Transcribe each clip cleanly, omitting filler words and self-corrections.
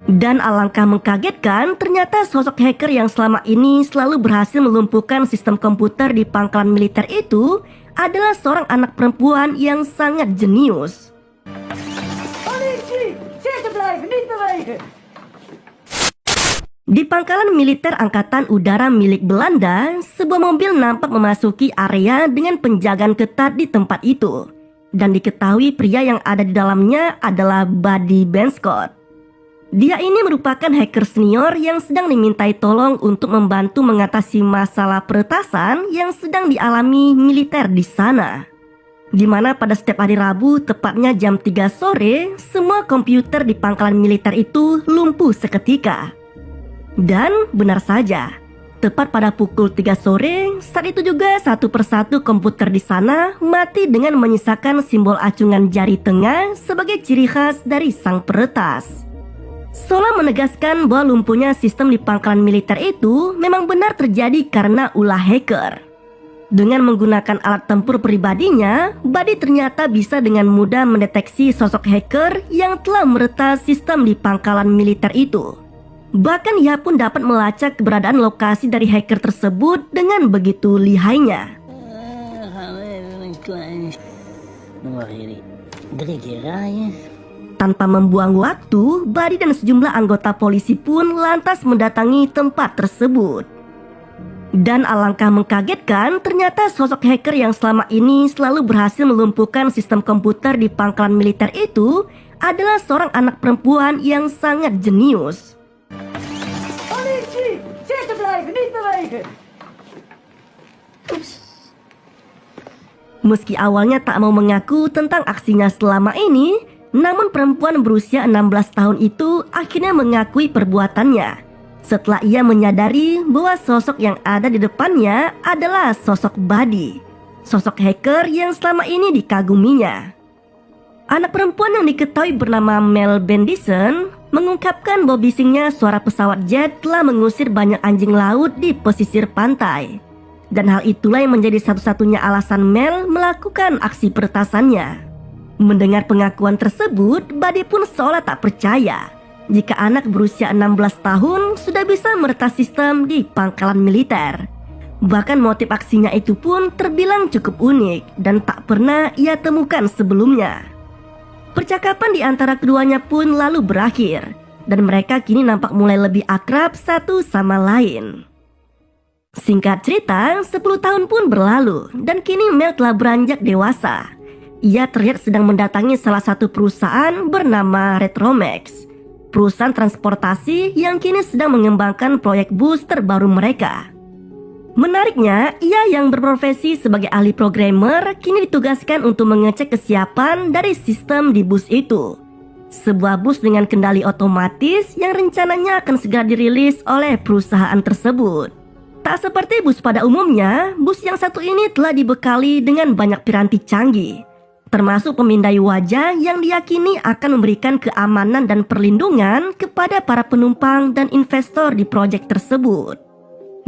Dan alangkah mengkagetkan, ternyata sosok hacker yang selama ini selalu berhasil melumpuhkan sistem komputer di pangkalan militer itu adalah seorang anak perempuan yang sangat jenius. Di pangkalan militer Angkatan Udara milik Belanda, sebuah mobil nampak memasuki area dengan penjagaan ketat di tempat itu. Dan diketahui pria yang ada di dalamnya adalah Buddy Benschot. Dia ini merupakan hacker senior yang sedang dimintai tolong untuk membantu mengatasi masalah peretasan yang sedang dialami militer di sana. Di mana pada setiap hari Rabu, tepatnya jam 3 sore, semua komputer di pangkalan militer itu lumpuh seketika. Dan benar saja, tepat pada pukul 3 sore, saat itu juga satu persatu komputer di sana mati dengan menyisakan simbol acungan jari tengah sebagai ciri khas dari sang peretas. Sola menegaskan bahwa lumpuhnya sistem di pangkalan militer itu memang benar terjadi karena ulah hacker. Dengan menggunakan alat tempur pribadinya, Buddy ternyata bisa dengan mudah mendeteksi sosok hacker yang telah meretas sistem di pangkalan militer itu. Bahkan ia pun dapat melacak keberadaan lokasi dari hacker tersebut dengan begitu lihainya. Tanpa membuang waktu, Buddy dan sejumlah anggota polisi pun lantas mendatangi tempat tersebut. Dan alangkah mengkagetkan, ternyata sosok hacker yang selama ini selalu berhasil melumpuhkan sistem komputer di pangkalan militer itu adalah seorang anak perempuan yang sangat jenius. Meski awalnya tak mau mengaku tentang aksinya selama ini, namun perempuan berusia 16 tahun itu akhirnya mengakui perbuatannya setelah ia menyadari bahwa sosok yang ada di depannya adalah sosok Buddy, sosok hacker yang selama ini dikaguminya. Anak perempuan yang diketahui bernama Mel Bendison mengungkapkan bahwa bisingnya suara pesawat jet telah mengusir banyak anjing laut di pesisir pantai. Dan hal itulah yang menjadi satu-satunya alasan Mel melakukan aksi peretasannya. Mendengar pengakuan tersebut, Buddy pun seolah tak percaya jika anak berusia 16 tahun sudah bisa meretas sistem di pangkalan militer. Bahkan motif aksinya itu pun terbilang cukup unik dan tak pernah ia temukan sebelumnya. Percakapan di antara keduanya pun lalu berakhir dan mereka kini nampak mulai lebih akrab satu sama lain. Singkat cerita, 10 tahun pun berlalu dan kini Mel telah beranjak dewasa. Ia terlihat sedang mendatangi salah satu perusahaan bernama Retromax, perusahaan transportasi yang kini sedang mengembangkan proyek bus terbaru mereka. Menariknya, ia yang berprofesi sebagai ahli programmer kini ditugaskan untuk mengecek kesiapan dari sistem di bus itu. Sebuah bus dengan kendali otomatis yang rencananya akan segera dirilis oleh perusahaan tersebut. Tak seperti bus pada umumnya, bus yang satu ini telah dibekali dengan banyak piranti canggih, termasuk pemindai wajah yang diyakini akan memberikan keamanan dan perlindungan kepada para penumpang dan investor di proyek tersebut.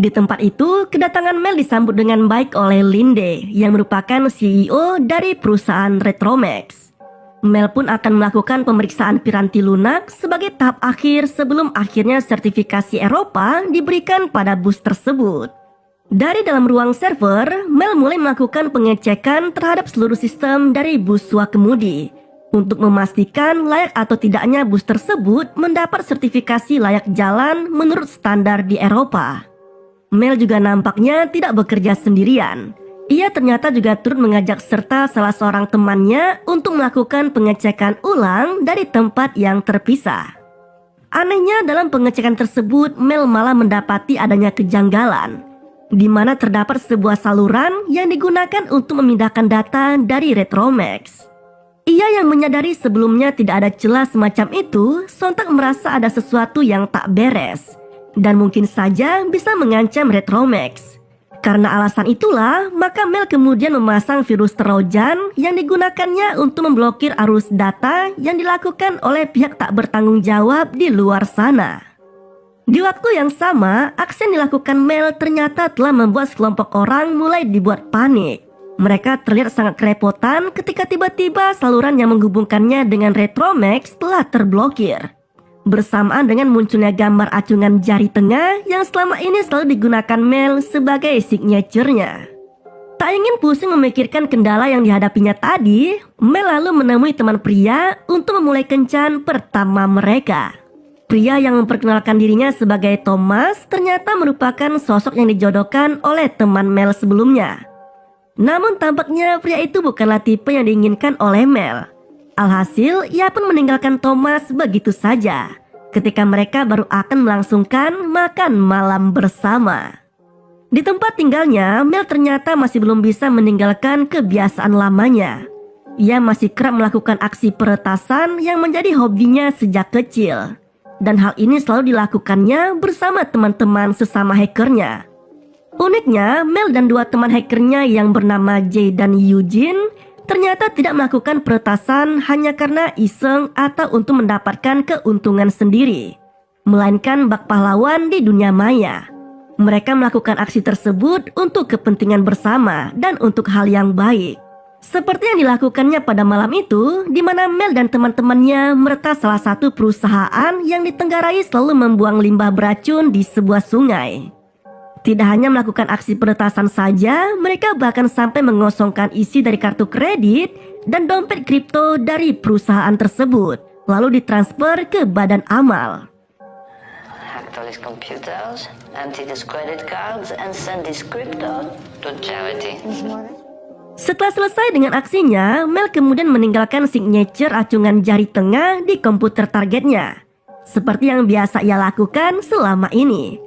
Di tempat itu, kedatangan Mel disambut dengan baik oleh Linde yang merupakan CEO dari perusahaan Retromax. Mel pun akan melakukan pemeriksaan piranti lunak sebagai tahap akhir sebelum akhirnya sertifikasi Eropa diberikan pada bus tersebut. Dari dalam ruang server, Mel mulai melakukan pengecekan terhadap seluruh sistem dari bus swakemudi untuk memastikan layak atau tidaknya bus tersebut mendapat sertifikasi layak jalan menurut standar di Eropa. Mel juga nampaknya tidak bekerja sendirian. Ia ternyata juga turut mengajak serta salah seorang temannya untuk melakukan pengecekan ulang dari tempat yang terpisah. Anehnya dalam pengecekan tersebut, Mel malah mendapati adanya kejanggalan, di mana terdapat sebuah saluran yang digunakan untuk memindahkan data dari Retromax. Ia yang menyadari sebelumnya tidak ada celah semacam itu, sontak merasa ada sesuatu yang tak beres, dan mungkin saja bisa mengancam Retromax. Karena alasan itulah, maka Mel kemudian memasang virus Trojan yang digunakannya untuk memblokir arus data yang dilakukan oleh pihak tak bertanggung jawab di luar sana. Di waktu yang sama, aksi yang dilakukan Mel ternyata telah membuat sekelompok orang mulai dibuat panik. Mereka terlihat sangat kerepotan ketika tiba-tiba saluran yang menghubungkannya dengan Retromax telah terblokir. bersamaan dengan munculnya gambar acungan jari tengah yang selama ini selalu digunakan Mel sebagai signature-nya. Tak ingin pusing memikirkan kendala yang dihadapinya tadi, Mel lalu menemui teman pria untuk memulai kencan pertama mereka. Pria yang memperkenalkan dirinya sebagai Thomas ternyata merupakan sosok yang dijodohkan oleh teman Mel sebelumnya. Namun tampaknya pria itu bukanlah tipe yang diinginkan oleh Mel. Alhasil, ia pun meninggalkan Thomas begitu saja ketika mereka baru akan melangsungkan makan malam bersama. Di tempat tinggalnya, Mel ternyata masih belum bisa meninggalkan kebiasaan lamanya. Ia masih kerap melakukan aksi peretasan yang menjadi hobinya sejak kecil. Dan hal ini selalu dilakukannya bersama teman-teman sesama hackernya. Uniknya, Mel dan dua teman hackernya yang bernama Jay dan Eugene ternyata tidak melakukan peretasan hanya karena iseng atau untuk mendapatkan keuntungan sendiri, melainkan bak pahlawan di dunia maya. Mereka melakukan aksi tersebut untuk kepentingan bersama dan untuk hal yang baik. Seperti yang dilakukannya pada malam itu, di mana Mel dan teman-temannya meretas salah satu perusahaan yang ditenggarai selalu membuang limbah beracun di sebuah sungai. Tidak hanya melakukan aksi peretasan saja, mereka bahkan sampai mengosongkan isi dari kartu kredit dan dompet kripto dari perusahaan tersebut, lalu ditransfer ke badan amal. Hack all his computers, empty his credit cards, and send his crypto to charity. Setelah selesai dengan aksinya, Mel kemudian meninggalkan signature acungan jari tengah di komputer targetnya, seperti yang biasa ia lakukan selama ini.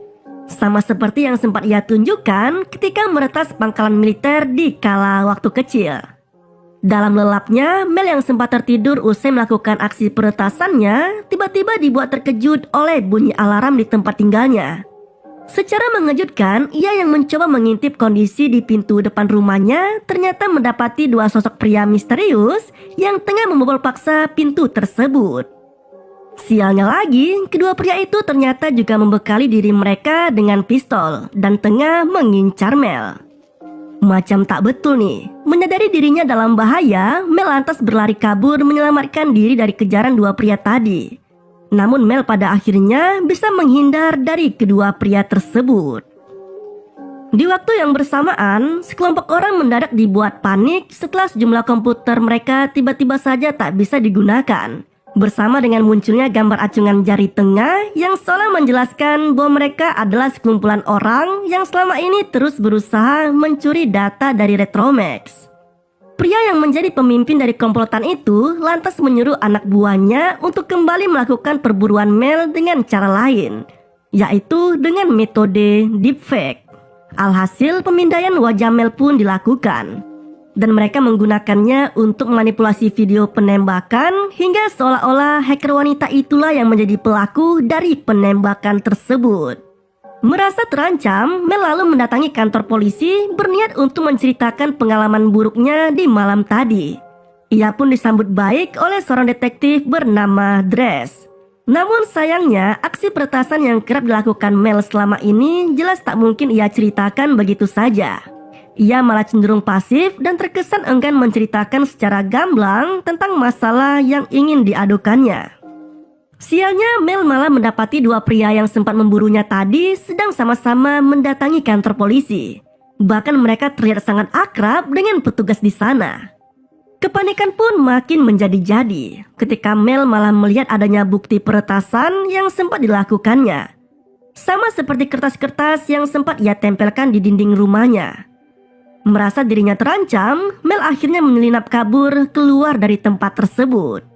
Sama seperti yang sempat ia tunjukkan ketika meretas pangkalan militer di kala waktu kecil. Dalam lelapnya, Mel yang sempat tertidur usai melakukan aksi peretasannya, tiba-tiba dibuat terkejut oleh bunyi alarm di tempat tinggalnya. Secara mengejutkan, ia yang mencoba mengintip kondisi di pintu depan rumahnya ternyata mendapati dua sosok pria misterius yang tengah membobol paksa pintu tersebut. Sialnya lagi, kedua pria itu ternyata juga membekali diri mereka dengan pistol dan tengah mengincar Mel. Macam tak betul nih, menyadari dirinya dalam bahaya, Mel lantas berlari kabur menyelamatkan diri dari kejaran dua pria tadi. Namun Mel pada akhirnya bisa menghindar dari kedua pria tersebut. Di waktu yang bersamaan, sekelompok orang mendadak dibuat panik setelah sejumlah komputer mereka tiba-tiba saja tak bisa digunakan. Bersama dengan munculnya gambar acungan jari tengah yang seolah menjelaskan bahwa mereka adalah sekumpulan orang yang selama ini terus berusaha mencuri data dari Retromax. Pria yang menjadi pemimpin dari komplotan itu lantas menyuruh anak buahnya untuk kembali melakukan perburuan Mel dengan cara lain, yaitu dengan metode deepfake. Alhasil pemindaian wajah Mel pun dilakukan, dan mereka menggunakannya untuk manipulasi video penembakan hingga seolah-olah hacker wanita itulah yang menjadi pelaku dari penembakan tersebut. Merasa terancam, Mel lalu mendatangi kantor polisi berniat untuk menceritakan pengalaman buruknya di malam tadi. Ia pun disambut baik oleh seorang detektif bernama Dress. Namun sayangnya, aksi peretasan yang kerap dilakukan Mel selama ini jelas tak mungkin ia ceritakan begitu saja. Ia malah cenderung pasif dan terkesan enggan menceritakan secara gamblang tentang masalah yang ingin diadukannya. Sialnya, Mel malah mendapati dua pria yang sempat memburunya tadi sedang sama-sama mendatangi kantor polisi. Bahkan mereka terlihat sangat akrab dengan petugas di sana. Kepanikan pun makin menjadi-jadi ketika Mel malah melihat adanya bukti peretasan yang sempat dilakukannya. Sama seperti kertas-kertas yang sempat ia tempelkan di dinding rumahnya. Merasa dirinya terancam, Mel akhirnya menyelinap kabur keluar dari tempat tersebut.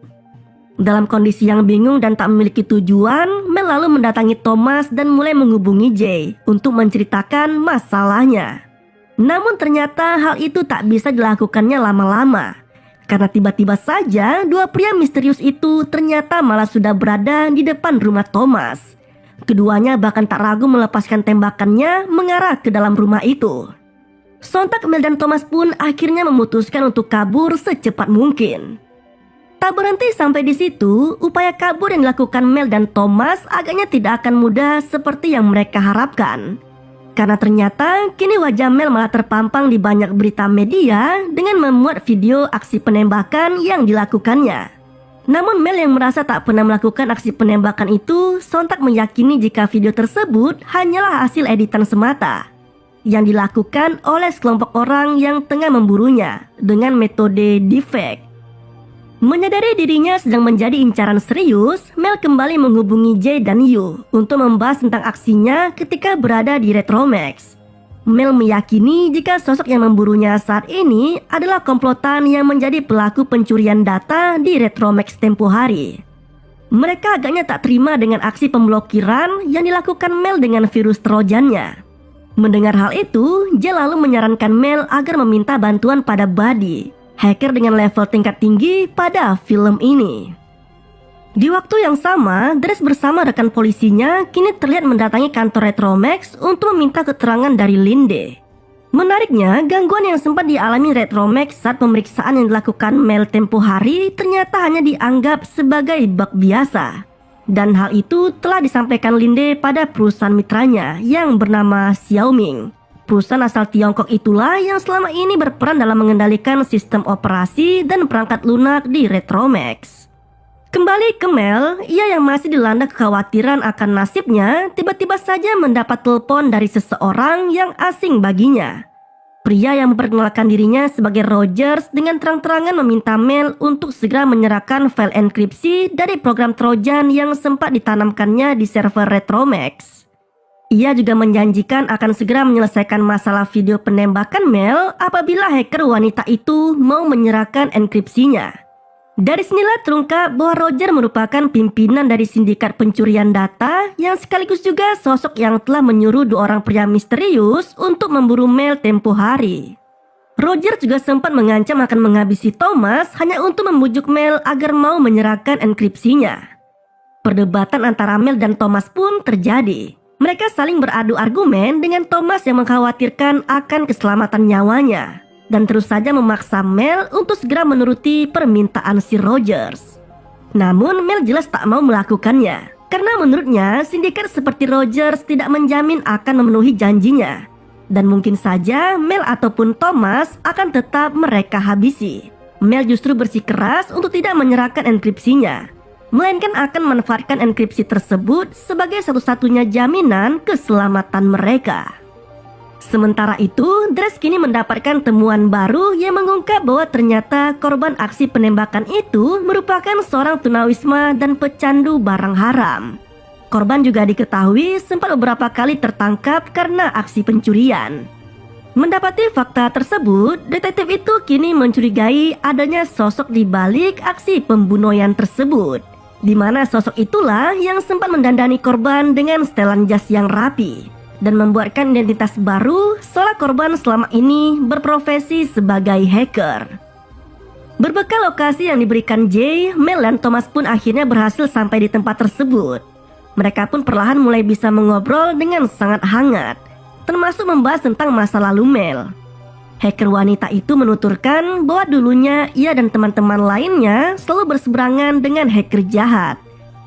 Dalam kondisi yang bingung dan tak memiliki tujuan, Mel lalu mendatangi Thomas dan mulai menghubungi Jay untuk menceritakan masalahnya. Namun ternyata hal itu tak bisa dilakukannya lama-lama, karena tiba-tiba saja dua pria misterius itu ternyata malah sudah berada di depan rumah Thomas. Keduanya bahkan tak ragu melepaskan tembakannya mengarah ke dalam rumah itu. Sontak Mel dan Thomas pun akhirnya memutuskan untuk kabur secepat mungkin. Tak berhenti sampai di situ, upaya kabur yang dilakukan Mel dan Thomas agaknya tidak akan mudah seperti yang mereka harapkan. Karena ternyata kini wajah Mel malah terpampang di banyak berita media dengan memuat video aksi penembakan yang dilakukannya. Namun Mel yang merasa tak pernah melakukan aksi penembakan itu sontak meyakini jika video tersebut hanyalah hasil editan semata yang dilakukan oleh sekelompok orang yang tengah memburunya dengan metode deepfake. Menyadari dirinya sedang menjadi incaran serius, Mel kembali menghubungi Jay dan Yu untuk membahas tentang aksinya ketika berada di Retromax. Mel meyakini jika sosok yang memburunya saat ini adalah komplotan yang menjadi pelaku pencurian data di Retromax tempo hari. Mereka agaknya tak terima dengan aksi pemblokiran yang dilakukan Mel dengan virus trojannya. Mendengar hal itu, Jay lalu menyarankan Mel agar meminta bantuan pada Buddy, hacker dengan level tingkat tinggi pada film ini. Di waktu yang sama, Dres bersama rekan polisinya kini terlihat mendatangi kantor Retromax untuk meminta keterangan dari Linde. Menariknya, gangguan yang sempat dialami Retromax saat pemeriksaan yang dilakukan Mel tempo hari ternyata hanya dianggap sebagai bug biasa. Dan hal itu telah disampaikan Linde pada perusahaan mitranya yang bernama Xiaoming. Perusahaan asal Tiongkok itulah yang selama ini berperan dalam mengendalikan sistem operasi dan perangkat lunak di Retromax. Kembali ke Mel, ia yang masih dilanda kekhawatiran akan nasibnya tiba-tiba saja mendapat telepon dari seseorang yang asing baginya. Pria yang memperkenalkan dirinya sebagai Rogers dengan terang-terangan meminta Mel untuk segera menyerahkan file enkripsi dari program Trojan yang sempat ditanamkannya di server Retromax. Ia juga menjanjikan akan segera menyelesaikan masalah video penembakan Mel apabila hacker wanita itu mau menyerahkan enkripsinya. Dari sinilah terungkap bahwa Roger merupakan pimpinan dari sindikat pencurian data yang sekaligus juga sosok yang telah menyuruh dua orang pria misterius untuk memburu Mel tempo hari. Roger juga sempat mengancam akan menghabisi Thomas hanya untuk membujuk Mel agar mau menyerahkan enkripsinya. Perdebatan antara Mel dan Thomas pun terjadi. Mereka saling beradu argumen dengan Thomas yang mengkhawatirkan akan keselamatan nyawanya. Dan terus saja memaksa Mel untuk segera menuruti permintaan si Rogers. Namun Mel jelas tak mau melakukannya, karena menurutnya sindikat seperti Rogers tidak menjamin akan memenuhi janjinya. Dan mungkin saja Mel ataupun Thomas akan tetap mereka habisi. Mel justru bersikeras untuk tidak menyerahkan enkripsinya, melainkan akan memanfaatkan enkripsi tersebut sebagai satu-satunya jaminan keselamatan mereka. Sementara itu, Dres kini mendapatkan temuan baru yang mengungkap bahwa ternyata korban aksi penembakan itu merupakan seorang tunawisma dan pecandu barang haram. Korban juga diketahui sempat beberapa kali tertangkap karena aksi pencurian. Mendapati fakta tersebut, detektif itu kini mencurigai adanya sosok di balik aksi pembunuhan tersebut, di mana sosok itulah yang sempat mendandani korban dengan setelan jas yang rapi dan membuatkan identitas baru seolah korban selama ini berprofesi sebagai hacker. Berbekal lokasi yang diberikan Jay, Mel dan Thomas pun akhirnya berhasil sampai di tempat tersebut. Mereka pun perlahan mulai bisa mengobrol dengan sangat hangat, termasuk membahas tentang masa lalu Mel. Hacker wanita itu menuturkan bahwa dulunya ia dan teman-teman lainnya selalu berseberangan dengan hacker jahat,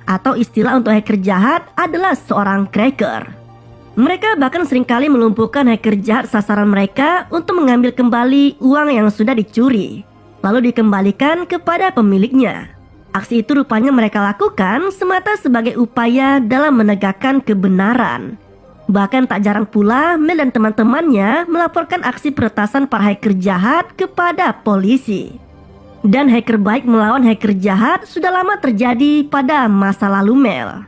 atau istilah untuk hacker jahat adalah seorang cracker. Mereka bahkan seringkali melumpuhkan hacker jahat sasaran mereka untuk mengambil kembali uang yang sudah dicuri, lalu dikembalikan kepada pemiliknya. Aksi itu rupanya mereka lakukan semata sebagai upaya dalam menegakkan kebenaran. Bahkan tak jarang pula Mel dan teman-temannya melaporkan aksi peretasan para hacker jahat kepada polisi. Dan hacker baik melawan hacker jahat sudah lama terjadi pada masa lalu Mel.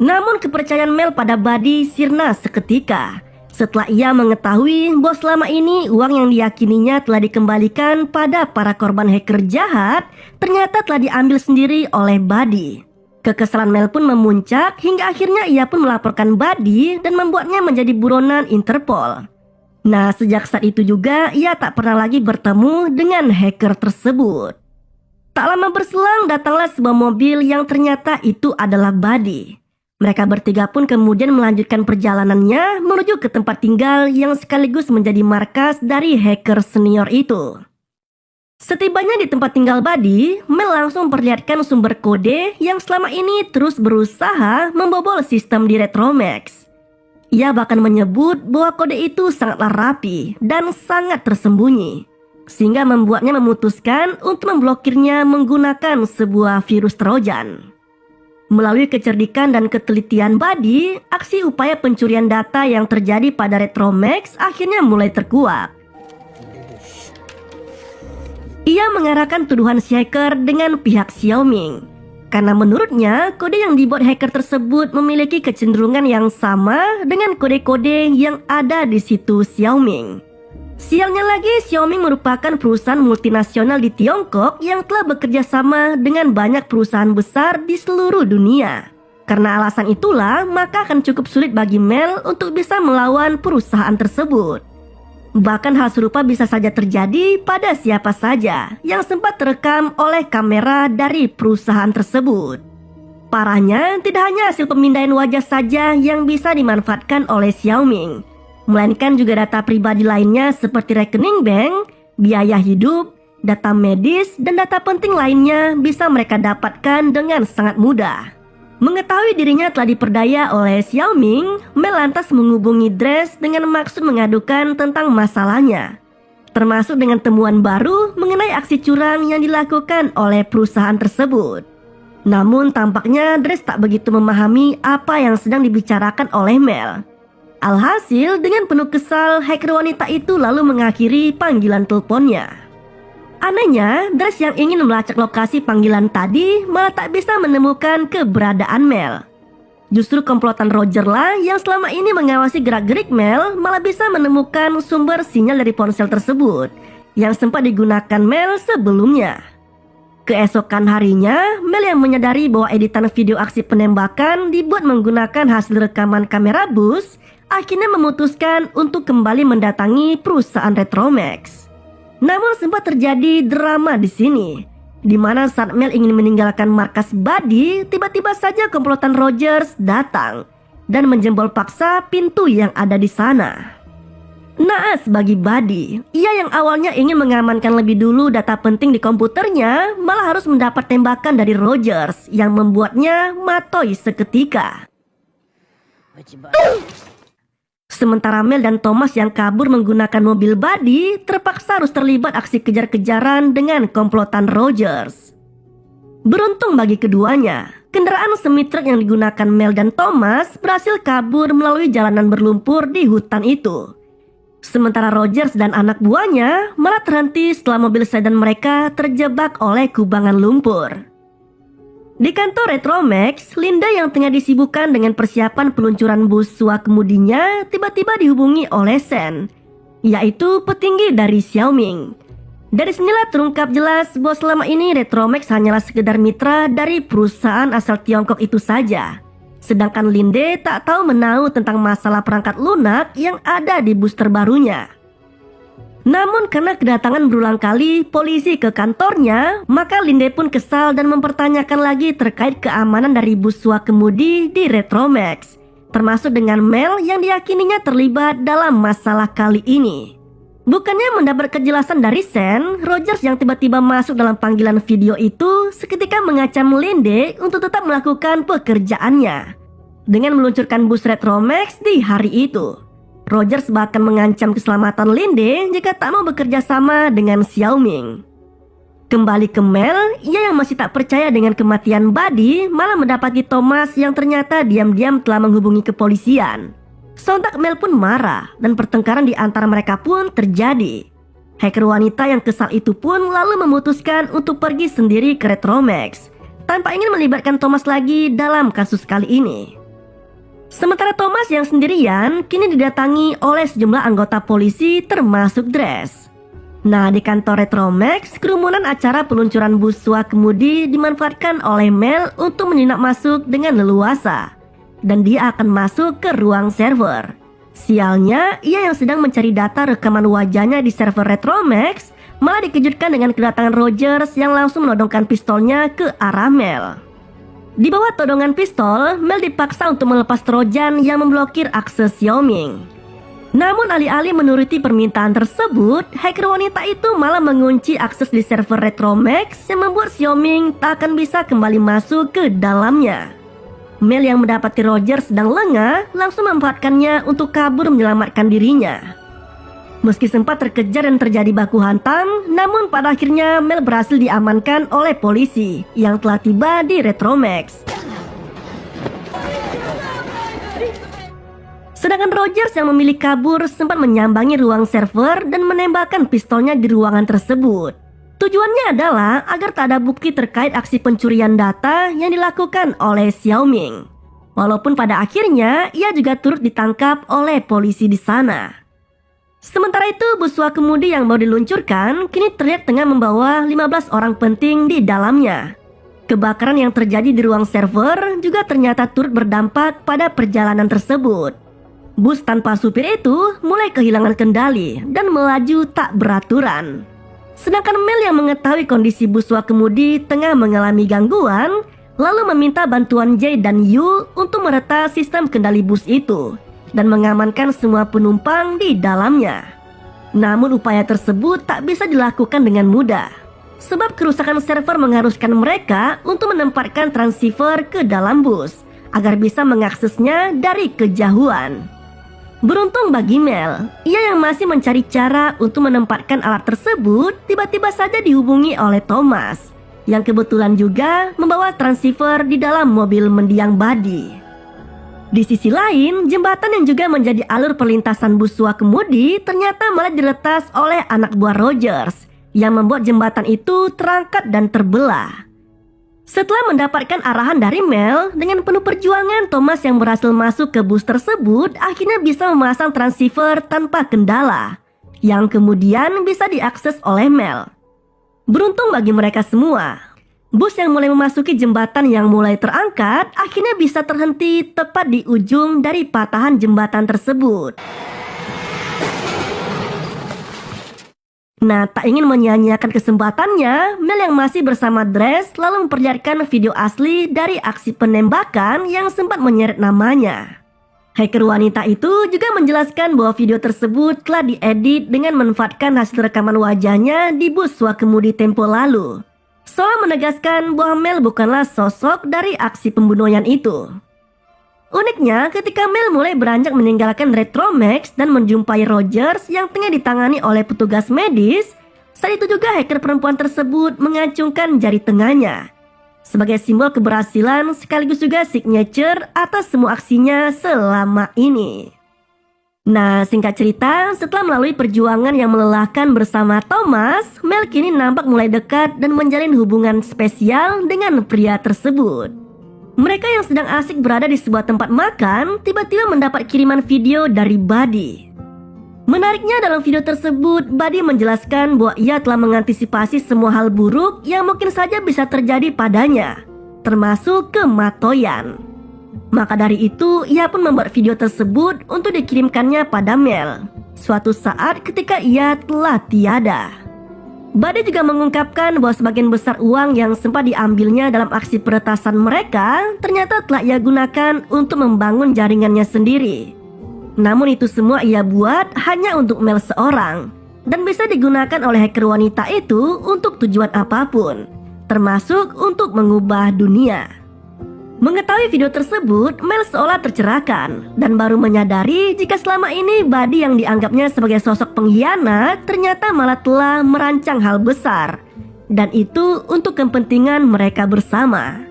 Namun kepercayaan Mel pada Buddy sirna seketika setelah ia mengetahui bahwa selama ini uang yang diyakininya telah dikembalikan pada para korban hacker jahat ternyata telah diambil sendiri oleh Buddy. Kekesalan Mel pun memuncak hingga akhirnya ia pun melaporkan Buddy dan membuatnya menjadi buronan Interpol. Nah, sejak saat itu juga ia tak pernah lagi bertemu dengan hacker tersebut. Tak lama berselang datanglah sebuah mobil yang ternyata itu adalah Buddy. Mereka bertiga pun kemudian melanjutkan perjalanannya menuju ke tempat tinggal yang sekaligus menjadi markas dari hacker senior itu. Setibanya di tempat tinggal Buddy, Mel langsung memperlihatkan sumber kode yang selama ini terus berusaha membobol sistem di Retromax. Ia bahkan menyebut bahwa kode itu sangatlah rapi dan sangat tersembunyi. sehingga membuatnya memutuskan untuk memblokirnya menggunakan sebuah virus Trojan. Melalui kecerdikan dan ketelitian Buddy, aksi upaya pencurian data yang terjadi pada Retromax akhirnya mulai terkuak. Ia mengarahkan tuduhan si hacker dengan pihak Xiaoming, karena menurutnya kode yang dibuat hacker tersebut memiliki kecenderungan yang sama dengan kode-kode yang ada di situs Xiaoming. Sialnya lagi, Xiaoming merupakan perusahaan multinasional di Tiongkok yang telah bekerja sama dengan banyak perusahaan besar di seluruh dunia. Karena alasan itulah, maka akan cukup sulit bagi Mel untuk bisa melawan perusahaan tersebut. Bahkan hal serupa bisa saja terjadi pada siapa saja yang sempat terekam oleh kamera dari perusahaan tersebut. Parahnya, tidak hanya hasil pemindahan wajah saja yang bisa dimanfaatkan oleh Xiaoming, melainkan juga data pribadi lainnya seperti rekening bank, biaya hidup, data medis, dan data penting lainnya bisa mereka dapatkan dengan sangat mudah. Mengetahui dirinya telah diperdaya oleh Xiaoming, Mel lantas menghubungi Dress dengan maksud mengadukan tentang masalahnya, termasuk dengan temuan baru mengenai aksi curang yang dilakukan oleh perusahaan tersebut. Namun tampaknya Dress tak begitu memahami apa yang sedang dibicarakan oleh Mel. Alhasil, dengan penuh kesal, hacker wanita itu lalu mengakhiri panggilan teleponnya. Anehnya, Dress yang ingin melacak lokasi panggilan tadi malah tak bisa menemukan keberadaan Mel. Justru komplotan Roger lah yang selama ini mengawasi gerak-gerik Mel malah bisa menemukan sumber sinyal dari ponsel tersebut yang sempat digunakan Mel sebelumnya. Keesokan harinya, Mel yang menyadari bahwa editan video aksi penembakan dibuat menggunakan hasil rekaman kamera bus, akhirnya memutuskan untuk kembali mendatangi perusahaan Retromax. Namun sempat terjadi drama di sini, di mana saat Mel ingin meninggalkan markas Buddy, tiba-tiba saja komplotan Rogers datang dan menjebol paksa pintu yang ada di sana. Naas bagi Buddy, ia yang awalnya ingin mengamankan lebih dulu data penting di komputernya, malah harus mendapat tembakan dari Rogers yang membuatnya matoi seketika. Sementara Mel dan Thomas yang kabur menggunakan mobil Buddy terpaksa harus terlibat aksi kejar-kejaran dengan komplotan Rogers. Beruntung bagi keduanya, kendaraan semi-truk yang digunakan Mel dan Thomas berhasil kabur melalui jalanan berlumpur di hutan itu. Sementara Rogers dan anak buahnya malah terhenti setelah mobil sedan mereka terjebak oleh kubangan lumpur. Di kantor Retromax, Linda yang tengah disibukkan dengan persiapan peluncuran bus SWA kemudinya tiba-tiba dihubungi oleh Sen, yaitu petinggi dari Xiaoming. Dari sinilah terungkap jelas bahwa selama ini Retromax hanyalah sekedar mitra dari perusahaan asal Tiongkok itu saja. Sedangkan Linde tak tahu menahu tentang masalah perangkat lunak yang ada di bus terbarunya. Namun karena kedatangan berulang kali polisi ke kantornya, maka Linde pun kesal dan mempertanyakan lagi terkait keamanan dari bus SWA kemudi di Retromax, termasuk dengan Mel yang diyakininya terlibat dalam masalah kali ini. Bukannya mendapat kejelasan dari Sen, Rogers yang tiba-tiba masuk dalam panggilan video itu seketika mengancam Linde untuk tetap melakukan pekerjaannya dengan meluncurkan bus Retromax di hari itu. Rogers bahkan mengancam keselamatan Linde jika tak mau bekerja sama dengan Xiaoming. Kembali ke Mel, ia yang masih tak percaya dengan kematian Buddy malah mendapati Thomas yang ternyata diam-diam telah menghubungi kepolisian. Sontak Mel pun marah dan pertengkaran di antara mereka pun terjadi. Hacker wanita yang kesal itu pun lalu memutuskan untuk pergi sendiri ke Retromax tanpa ingin melibatkan Thomas lagi dalam kasus kali ini. Sementara Thomas yang sendirian kini didatangi oleh sejumlah anggota polisi termasuk Dress. Nah, di kantor Retromax, kerumunan acara peluncuran bus SWA kemudi dimanfaatkan oleh Mel untuk menyelinap masuk dengan leluasa. Dan dia akan masuk ke ruang server. Sialnya, ia yang sedang mencari data rekaman wajahnya di server Retromax malah dikejutkan dengan kedatangan Rogers yang langsung menodongkan pistolnya ke arah Mel. Di bawah todongan pistol, Mel dipaksa untuk melepas trojan yang memblokir akses Xiaoming. Namun alih-alih menuruti permintaan tersebut, hacker wanita itu malah mengunci akses di server Retromax yang membuat Xiaoming tak akan bisa kembali masuk ke dalamnya. Mel yang mendapati Roger sedang lengah langsung memanfaatkannya untuk kabur menyelamatkan dirinya. Meski sempat terkejar dan terjadi baku hantam, namun pada akhirnya Mel berhasil diamankan oleh polisi yang telah tiba di Retromax. Sedangkan Rogers yang memilih kabur sempat menyambangi ruang server dan menembakkan pistolnya di ruangan tersebut. Tujuannya adalah agar tak ada bukti terkait aksi pencurian data yang dilakukan oleh Xiaoming. Walaupun pada akhirnya ia juga turut ditangkap oleh polisi di sana. Sementara itu, bus Wakemudi yang baru diluncurkan kini terlihat tengah membawa 15 orang penting di dalamnya. Kebakaran yang terjadi di ruang server juga ternyata turut berdampak pada perjalanan tersebut. Bus tanpa supir itu mulai kehilangan kendali dan melaju tak beraturan. Sedangkan Mel yang mengetahui kondisi bus Wakemudi tengah mengalami gangguan, lalu meminta bantuan Jay dan Yu untuk mereta sistem kendali bus itu dan mengamankan semua penumpang di dalamnya. Namun upaya tersebut tak bisa dilakukan dengan mudah, sebab kerusakan server mengharuskan mereka untuk menempatkan transceiver ke dalam bus agar bisa mengaksesnya dari kejauhan. Beruntung bagi Mel, ia yang masih mencari cara untuk menempatkan alat tersebut tiba-tiba saja dihubungi oleh Thomas, yang kebetulan juga membawa transceiver di dalam mobil mendiang Buddy. Di sisi lain, jembatan yang juga menjadi alur perlintasan bus Wakemudi ternyata malah diretas oleh anak buah Rogers, yang membuat jembatan itu terangkat dan terbelah. Setelah mendapatkan arahan dari Mel, dengan penuh perjuangan Thomas yang berhasil masuk ke bus tersebut akhirnya bisa memasang transceiver tanpa kendala, yang kemudian bisa diakses oleh Mel. Beruntung bagi mereka semua, bus yang mulai memasuki jembatan yang mulai terangkat akhirnya bisa terhenti tepat di ujung dari patahan jembatan tersebut. Nah, tak ingin menyia-nyiakan kesempatannya, Mel yang masih bersama Dres lalu memperlihatkan video asli dari aksi penembakan yang sempat menyeret namanya. Hacker wanita itu juga menjelaskan bahwa video tersebut telah diedit dengan memanfaatkan hasil rekaman wajahnya di bus Wakemudi tempo lalu, seolah menegaskan bahwa Mel bukanlah sosok dari aksi pembunuhan itu. Uniknya, ketika Mel mulai beranjak meninggalkan Retromax dan menjumpai Rogers yang tengah ditangani oleh petugas medis, saat itu juga hacker perempuan tersebut mengacungkan jari tengahnya sebagai simbol keberhasilan sekaligus juga signature atas semua aksinya selama ini. Nah, singkat cerita, setelah melalui perjuangan yang melelahkan bersama Thomas, Mel kini nampak mulai dekat dan menjalin hubungan spesial dengan pria tersebut. Mereka yang sedang asik berada di sebuah tempat makan tiba-tiba mendapat kiriman video dari Buddy. Menariknya dalam video tersebut, Buddy menjelaskan bahwa ia telah mengantisipasi semua hal buruk yang mungkin saja bisa terjadi padanya, termasuk kematoyan. Maka dari itu, ia pun membuat video tersebut untuk dikirimkannya pada Mel suatu saat ketika ia telah tiada. Buddy juga mengungkapkan bahwa sebagian besar uang yang sempat diambilnya dalam aksi peretasan mereka ternyata telah ia gunakan untuk membangun jaringannya sendiri. Namun itu semua ia buat hanya untuk Mel seorang dan bisa digunakan oleh hacker wanita itu untuk tujuan apapun, termasuk untuk mengubah dunia. Mengetahui video tersebut, Mel seolah tercerahkan dan baru menyadari jika selama ini Buddy yang dianggapnya sebagai sosok pengkhianat ternyata malah telah merancang hal besar, dan itu untuk kepentingan mereka bersama.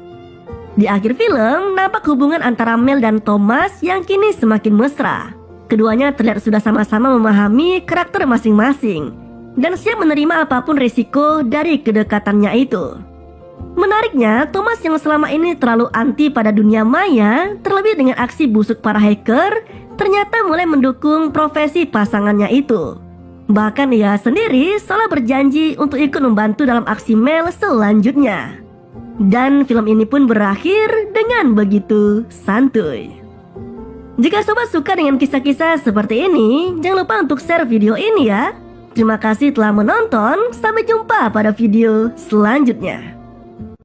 Di akhir film, nampak hubungan antara Mel dan Thomas yang kini semakin mesra. Keduanya terlihat sudah sama-sama memahami karakter masing-masing dan siap menerima apapun resiko dari kedekatannya itu. Menariknya, Thomas yang selama ini terlalu anti pada dunia maya, terlebih dengan aksi busuk para hacker, ternyata mulai mendukung profesi pasangannya itu. Bahkan ia sendiri seolah berjanji untuk ikut membantu dalam aksi Mel selanjutnya. Dan film ini pun berakhir dengan begitu santuy. Jika sobat suka dengan kisah-kisah seperti ini, jangan lupa untuk share video ini ya. Terima kasih telah menonton, sampai jumpa pada video selanjutnya.